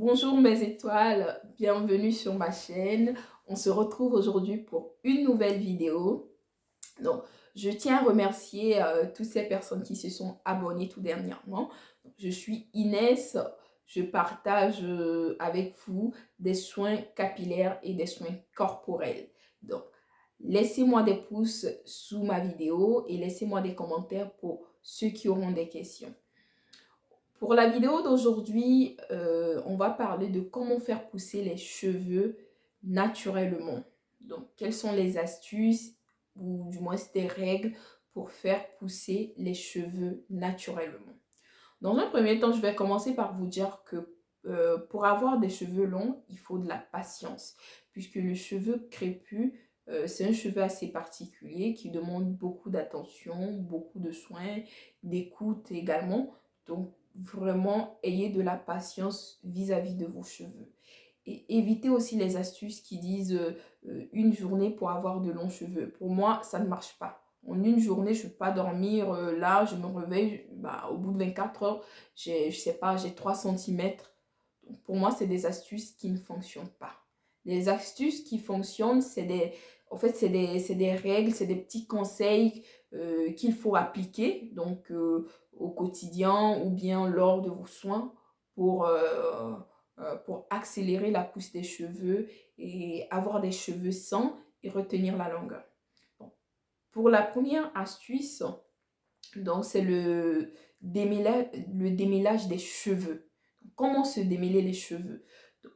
Bonjour mes étoiles, bienvenue sur ma chaîne. On se retrouve aujourd'hui pour une nouvelle vidéo. Donc, je tiens à remercier toutes ces personnes qui se sont abonnées tout dernièrement. Je suis Inès, je partage avec vous des soins capillaires et des soins corporels. Donc, laissez-moi des pouces sous ma vidéo et laissez-moi des commentaires pour ceux qui auront des questions. Pour la vidéo d'aujourd'hui, on va parler de comment faire pousser les cheveux naturellement. Donc, quelles sont les astuces ou du moins des règles pour faire pousser les cheveux naturellement. Dans un premier temps, je vais commencer par vous dire que pour avoir des cheveux longs, il faut de la patience. Puisque le cheveu crépus, c'est un cheveu assez particulier qui demande beaucoup d'attention, beaucoup de soins, d'écoute également. Donc, vraiment, ayez de la patience vis-à-vis de vos cheveux. Et évitez aussi les astuces qui disent une journée pour avoir de longs cheveux. Pour moi, ça ne marche pas. En une journée, je ne peux pas dormir. Là, je me réveille, au bout de 24 heures, je sais pas, j'ai 3 centimètres. Donc, pour moi, c'est des astuces qui ne fonctionnent pas. Les astuces qui fonctionnent, en fait, c'est des règles, c'est des petits conseils qu'il faut appliquer donc, au quotidien ou bien lors de vos soins pour accélérer la pousse des cheveux et avoir des cheveux sains et retenir la longueur. Bon. Pour la première astuce, donc c'est le démêlage des cheveux. Comment se démêler les cheveux? Donc,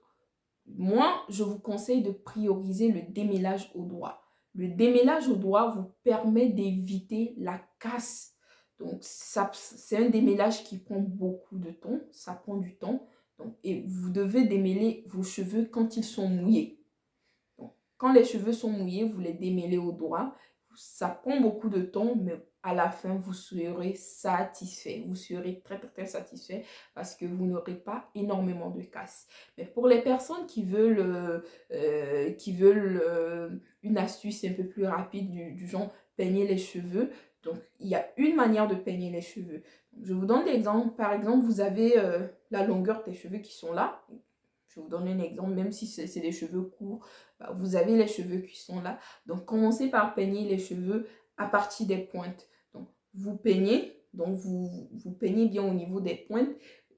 moi, je vous conseille de prioriser le démêlage au doigt. Le démêlage au doigt vous permet d'éviter la casse. Donc, c'est un démêlage qui prend beaucoup de temps. Ça prend du temps. Donc, et vous devez démêler vos cheveux quand ils sont mouillés. Donc, quand les cheveux sont mouillés, vous les démêlez au doigt. Ça prend beaucoup de temps, mais à la fin, vous serez satisfait. Vous serez très, très, très satisfait parce que vous n'aurez pas énormément de casse. Mais pour les personnes qui veulent une astuce un peu plus rapide du genre peigner les cheveux, donc il y a une manière de peigner les cheveux. Je vous donne l'exemple. Par exemple, vous avez la longueur des cheveux qui sont là. Je vais vous donner un exemple, même si c'est des cheveux courts, vous avez les cheveux qui sont là. Donc, commencez par peigner les cheveux à partir des pointes. Donc, vous peignez, donc vous peignez bien au niveau des pointes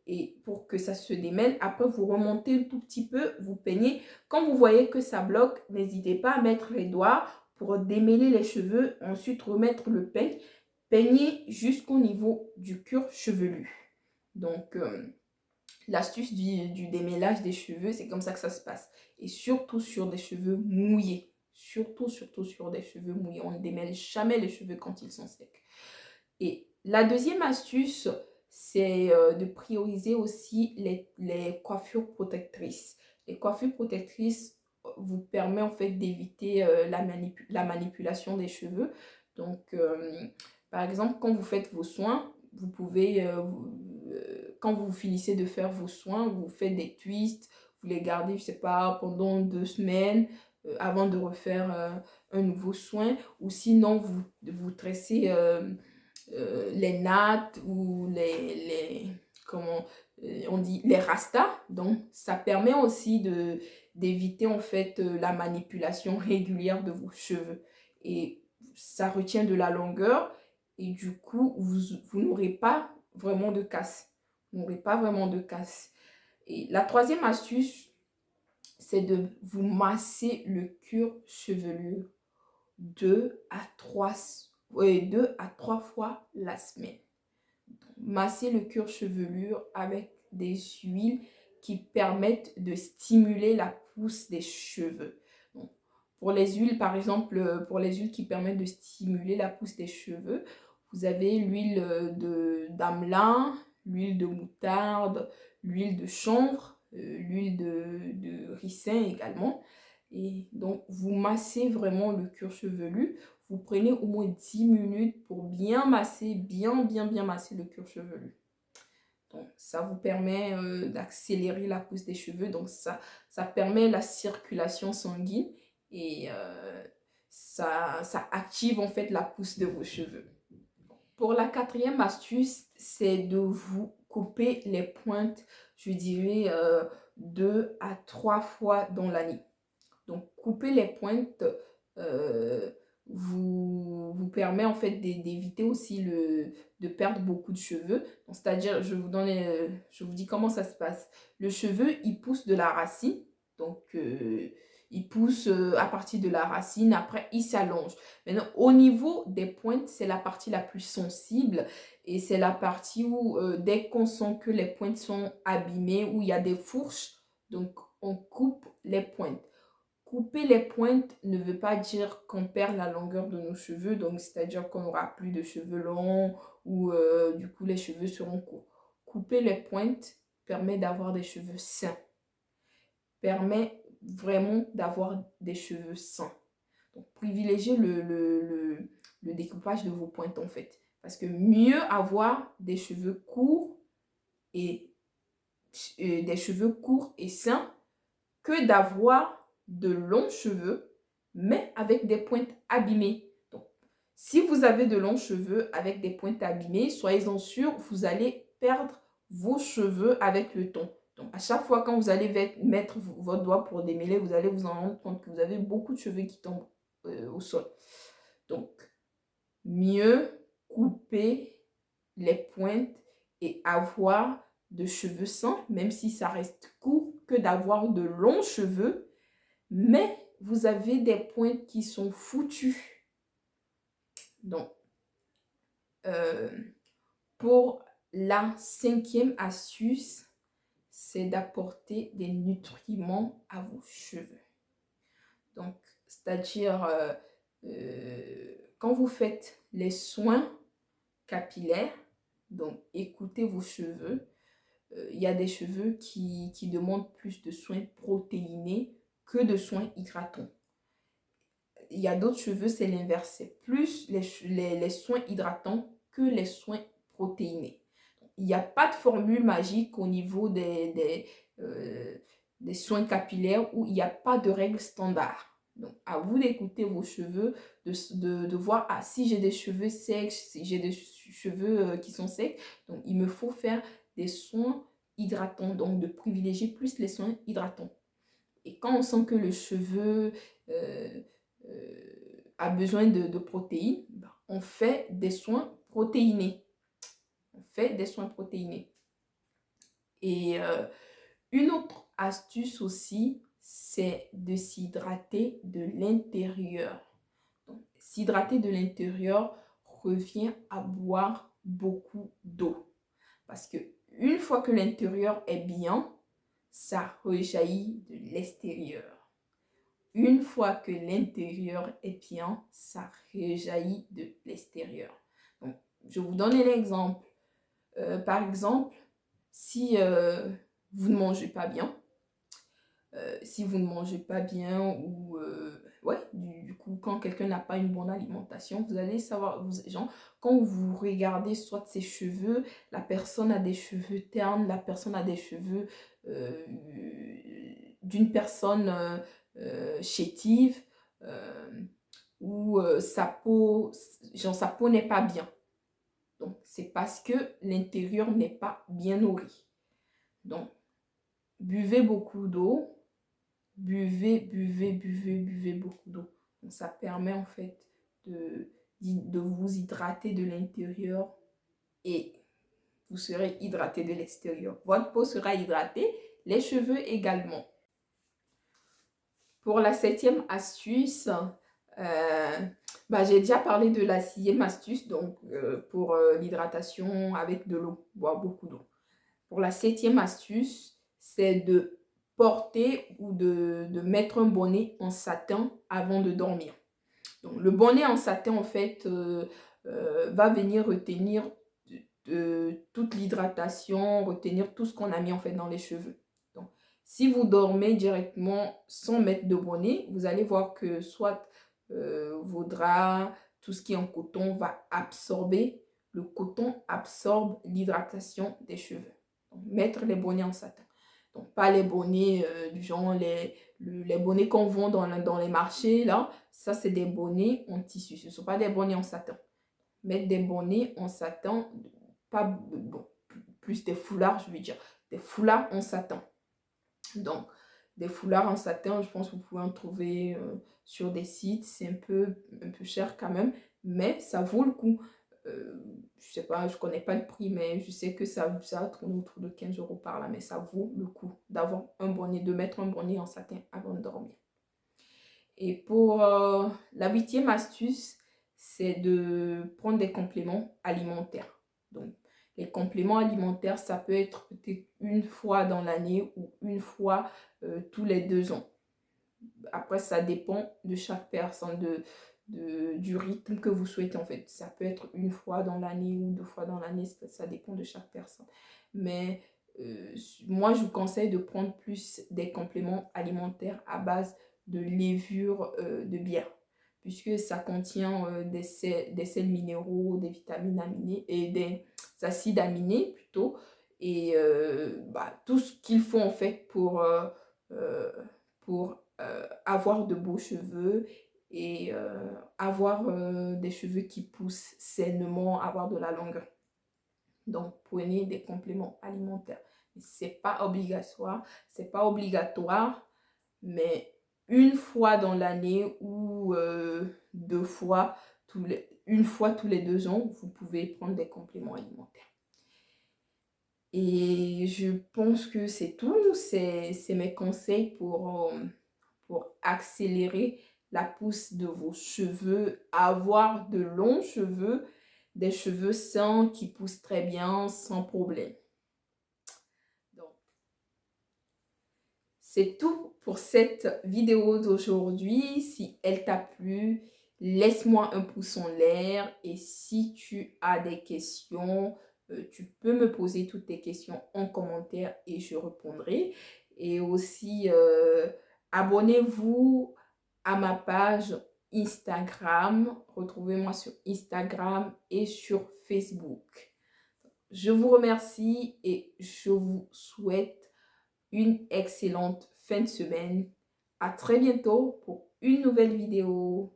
et pour que ça se démêle. Après, vous remontez un tout petit peu, vous peignez. Quand vous voyez que ça bloque, n'hésitez pas à mettre les doigts pour démêler les cheveux. Ensuite, remettre le peigne. Peignez jusqu'au niveau du cuir chevelu. Donc, l'astuce du démêlage des cheveux, c'est comme ça que ça se passe. Et surtout sur des cheveux mouillés. Surtout sur des cheveux mouillés. On ne démêle jamais les cheveux quand ils sont secs. Et la deuxième astuce, c'est de prioriser aussi les coiffures protectrices. Les coiffures protectrices vous permettent en fait d'éviter la manipulation des cheveux. Donc, par exemple, quand vous faites vos soins, vous pouvez, quand vous finissez de faire vos soins, vous faites des twists, vous les gardez, je ne sais pas, pendant 2 semaines avant de refaire un nouveau soin. Ou sinon, vous tressez les nattes ou comment on dit, les rastas. Donc, ça permet aussi d'éviter en fait la manipulation régulière de vos cheveux. Et ça retient de la longueur et du coup, vous n'aurez pas vraiment de casse. Vous n'aurez pas vraiment de casse. Et la troisième astuce, c'est de vous masser le cuir chevelu 2 à 3 fois la semaine. Masser le cuir chevelu avec des huiles qui permettent de stimuler la pousse des cheveux. Donc, pour les huiles, par exemple, pour les huiles qui permettent de stimuler la pousse des cheveux, vous avez l'huile d'amela, l'huile de moutarde, l'huile de chanvre, l'huile de ricin également. Et donc, vous massez vraiment le cuir chevelu. Vous prenez au moins 10 minutes pour bien masser, bien masser le cuir chevelu. Donc, ça vous permet d'accélérer la pousse des cheveux. Donc, ça permet la circulation sanguine et ça active en fait la pousse de vos cheveux. Pour la quatrième astuce, c'est de vous couper les pointes, je dirais, 2 à 3 fois dans l'année. Donc, couper les pointes vous permet en fait d'éviter aussi de perdre beaucoup de cheveux. C'est-à-dire, je vous dis comment ça se passe. Le cheveu, il pousse de la racine. Donc, il pousse à partir de la racine. Après, il s'allonge. Maintenant, au niveau des pointes, c'est la partie la plus sensible. Et c'est la partie où, dès qu'on sent que les pointes sont abîmées, où il y a des fourches, donc on coupe les pointes. Couper les pointes ne veut pas dire qu'on perd la longueur de nos cheveux, donc c'est-à-dire qu'on n'aura plus de cheveux longs ou du coup les cheveux seront courts. Couper les pointes permet d'avoir des cheveux sains, permet vraiment d'avoir des cheveux sains. Donc privilégiez le découpage de vos pointes en fait, parce que mieux avoir des cheveux courts et sains que d'avoir de longs cheveux, mais avec des pointes abîmées. Donc, si vous avez de longs cheveux avec des pointes abîmées, soyez-en sûrs, vous allez perdre vos cheveux avec le temps. Donc, à chaque fois quand vous allez mettre votre doigt pour démêler, vous allez vous en rendre compte que vous avez beaucoup de cheveux qui tombent au sol. Donc, mieux couper les pointes et avoir de cheveux sains, même si ça reste court, que d'avoir de longs cheveux, mais vous avez des pointes qui sont foutues. Donc, pour la 5e astuce, c'est d'apporter des nutriments à vos cheveux. Donc, c'est-à-dire, quand vous faites les soins capillaires, donc écoutez vos cheveux. Il y a des cheveux qui demandent plus de soins protéinés que de soins hydratants. Il y a d'autres cheveux, c'est l'inverse. C'est plus les soins hydratants que les soins protéinés. Il n'y a pas de formule magique au niveau des soins capillaires où il n'y a pas de règle standard. Donc, à vous d'écouter vos cheveux, de voir si j'ai des cheveux secs, si j'ai des cheveux qui sont secs. Donc, il me faut faire des soins hydratants. Donc, de privilégier plus les soins hydratants. Et quand on sent que le cheveu a besoin de protéines, on fait des soins protéinés. On fait des soins protéinés. Et une autre astuce aussi, c'est de s'hydrater de l'intérieur. S'hydrater de l'intérieur revient à boire beaucoup d'eau. Parce que une fois que l'intérieur est bien, ça rejaillit de l'extérieur. Une fois que l'intérieur est bien, ça rejaillit de l'extérieur. Donc, je vous donne un exemple. Par exemple, si vous ne mangez pas bien, ou du coup quand quelqu'un n'a pas une bonne alimentation, vous allez savoir, quand vous regardez soit ses cheveux, la personne a des cheveux ternes, la personne a des cheveux d'une personne chétive, ou sa peau n'est pas bien. Donc c'est parce que l'intérieur n'est pas bien nourri. Donc buvez beaucoup d'eau. Buvez beaucoup d'eau. Donc, ça permet en fait de vous hydrater de l'intérieur et vous serez hydraté de l'extérieur. Votre peau sera hydratée, les cheveux également. Pour la 7e astuce, j'ai déjà parlé de la 6e astuce, donc pour l'hydratation avec de l'eau, boire beaucoup d'eau. Pour la 7e astuce, c'est de porter ou de mettre un bonnet en satin avant de dormir. Donc, le bonnet en satin, en fait, va venir retenir toute l'hydratation, retenir tout ce qu'on a mis en fait dans les cheveux. Donc, si vous dormez directement sans mettre de bonnet, vous allez voir que soit vos draps, tout ce qui est en coton va absorber. Le coton absorbe l'hydratation des cheveux. Donc, mettre les bonnets en satin. Donc, pas les bonnets du genre, les bonnets qu'on vend dans les marchés, là. Ça, c'est des bonnets en tissu. Ce ne sont pas des bonnets en satin. Mettre des bonnets en satin, pas plus des foulards, je veux dire. Des foulards en satin. Donc, des foulards en satin, je pense que vous pouvez en trouver sur des sites. C'est un peu cher quand même, mais ça vaut le coup. Je sais pas, je connais pas le prix, mais je sais que ça tourne autour de 15 € par là, mais ça vaut le coup d'avoir un bonnet, de mettre un bonnet en satin avant de dormir. Et pour la 8e astuce, c'est de prendre des compléments alimentaires. Donc, les compléments alimentaires, ça peut être peut-être une fois dans l'année ou une fois tous les 2 ans. Après, ça dépend de chaque personne, du rythme que vous souhaitez en fait. Ça peut être une fois dans l'année ou 2 fois dans l'année, ça dépend de chaque personne. Mais moi, je vous conseille de prendre plus des compléments alimentaires à base de levure de bière, puisque ça contient des sels minéraux, des vitamines aminées et des acides aminés plutôt, et tout ce qu'il faut en fait pour avoir de beaux cheveux et avoir des cheveux qui poussent sainement, avoir de la longueur. Donc, prenez des compléments alimentaires. C'est pas obligatoire, c'est pas obligatoire, mais une fois dans l'année ou 2 fois, une fois tous les 2 ans, vous pouvez prendre des compléments alimentaires. Et je pense que c'est tout. C'est mes conseils pour accélérer la pousse de vos cheveux, avoir de longs cheveux, des cheveux sains qui poussent très bien sans problème. Donc, c'est tout pour cette vidéo d'aujourd'hui. Si elle t'a plu, laisse-moi un pouce en l'air, et si tu as des questions, tu peux me poser toutes tes questions en commentaire et je répondrai. Et aussi, abonnez-vous à ma page Instagram. Retrouvez-moi sur Instagram et sur Facebook. Je vous remercie et je vous souhaite une excellente fin de semaine. À très bientôt pour une nouvelle vidéo.